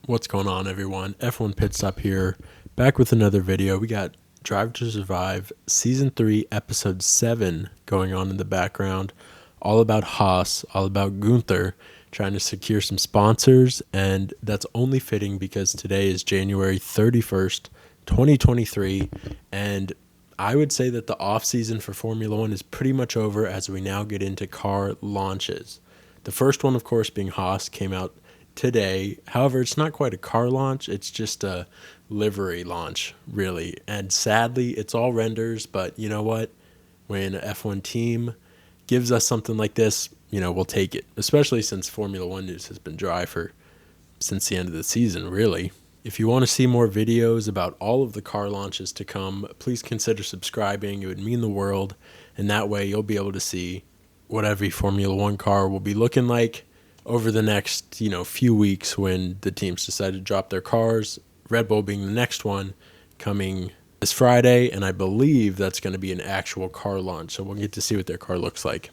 What's going on, everyone? F1 Pit Stop here, back with another video. We got Drive to Survive Season 3, Episode 7 going on in the background. All about Haas, all about Gunther, trying to secure some sponsors, and that's only fitting because today is January 31st, 2023, and I would say that the off-season for Formula One is pretty much over as we now get into car launches. The first one, of course, being Haas, came out today. However, it's not quite a car launch. It's just a livery launch, really. And sadly, it's all renders. But you know what? When an F1 team gives us something like this, we'll take it. Especially since Formula One news has been dry since the end of the season, really. If you want to see more videos about all of the car launches to come, please consider subscribing. It would mean the world. And that way you'll be able to see what every Formula One car will be looking like over the next, few weeks when the teams decide to drop their cars. Red Bull being the next one coming this Friday, and I believe that's going to be an actual car launch, so we'll get to see what their car looks like.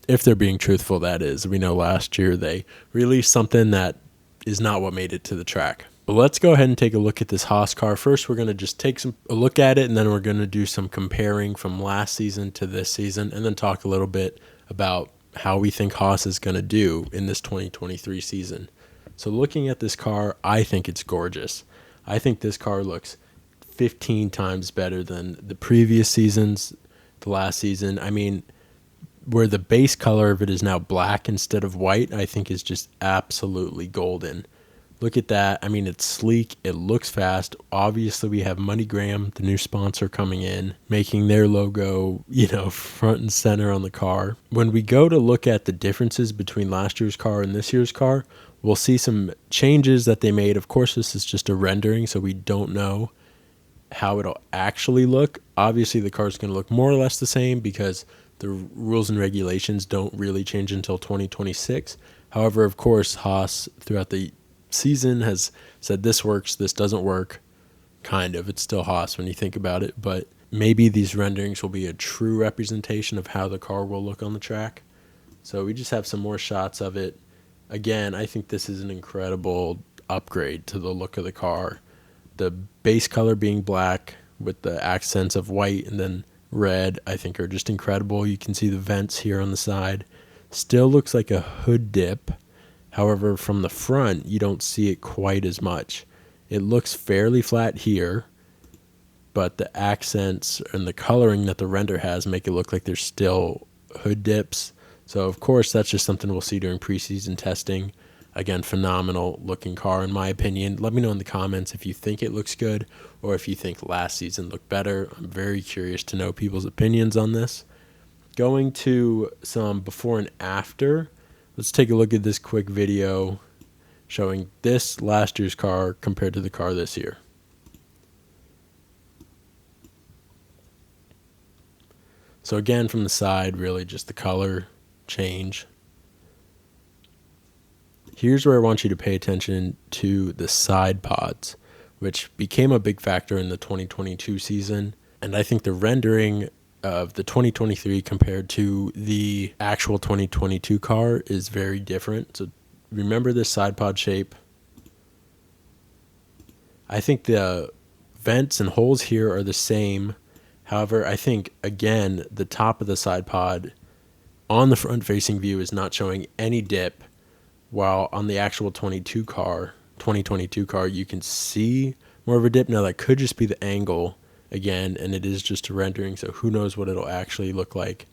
If they're being truthful, that is. We know last year they released something that is not what made it to the track. But let's go ahead and take a look at this Haas car. First, we're going to just take a look at it, and then we're going to do some comparing from last season to this season, and then talk a little bit about how we think Haas is going to do in this 2023 season. So looking at this car, I think it's gorgeous. I think this car looks 15 times better than the previous seasons, the last season. I mean, where the base color of it is now black instead of white, I think is just absolutely golden. Look at that. I mean, it's sleek. It looks fast. Obviously, we have MoneyGram, the new sponsor, coming in, making their logo, front and center on the car. When we go to look at the differences between last year's car and this year's car, we'll see some changes that they made. Of course, this is just a rendering, so we don't know how it'll actually look. Obviously, the car is going to look more or less the same because the rules and regulations don't really change until 2026. However, of course, Haas, throughout the season, has said this works, this doesn't work. Kind of. It's still Haas when you think about it, but maybe these renderings will be a true representation of how the car will look on the track. So we just have some more shots of it. Again, I think this is an incredible upgrade to the look of the car. The base color being black with the accents of white and then red, I think, are just incredible. You can see the vents here on the side. Still looks like a hood dip. However, from the front, you don't see it quite as much. It looks fairly flat here, but the accents and the coloring that the render has make it look like there's still hood dips. So, of course, that's just something we'll see during preseason testing. Again, phenomenal looking car, in my opinion. Let me know in the comments if you think it looks good or if you think last season looked better. I'm very curious to know people's opinions on this. Going to some before and after. Let's take a look at this quick video showing this last year's car compared to the car this year. So again, from the side, really just the color change. Here's where I want you to pay attention to the side pods, which became a big factor in the 2022 season. And I think the rendering of the 2023 compared to the actual 2022 car is very different. So remember this side pod shape. I think the vents and holes here are the same. However, I think, again, the top of the side pod on the front facing view is not showing any dip, while on the actual 2022 car, you can see more of a dip. Now that could just be the angle again, and it is just a rendering, so who knows what it'll actually look like.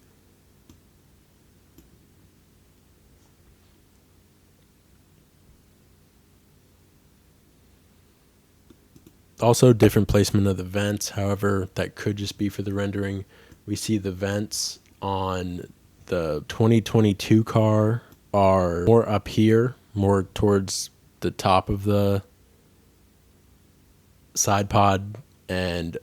Also, different placement of the vents. However, that could just be for the rendering. We see the vents on the 2022 car are more up here, more towards the top of the side pod, and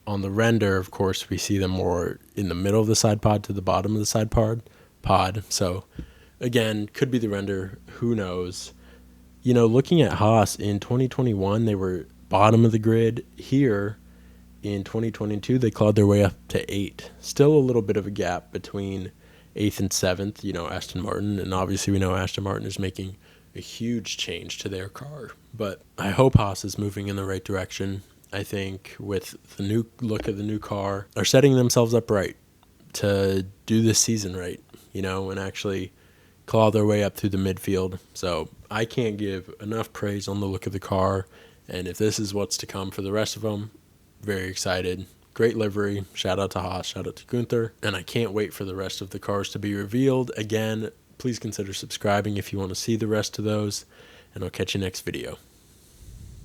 on the render, of course, we see them more in the middle of the side pod to the bottom of the side pod. So, again, could be the render. Who knows? Looking at Haas in 2021, they were bottom of the grid. Here in 2022, they clawed their way up to 8. Still a little bit of a gap between 8th and 7th, Aston Martin. And obviously we know Aston Martin is making a huge change to their car. But I hope Haas is moving in the right direction. I think with the new look of the new car, they're setting themselves up right to do this season right, and actually claw their way up through the midfield. So I can't give enough praise on the look of the car. And if this is what's to come for the rest of them, very excited. Great livery. Shout out to Haas. Shout out to Gunther. And I can't wait for the rest of the cars to be revealed. Again, please consider subscribing if you want to see the rest of those. And I'll catch you next video.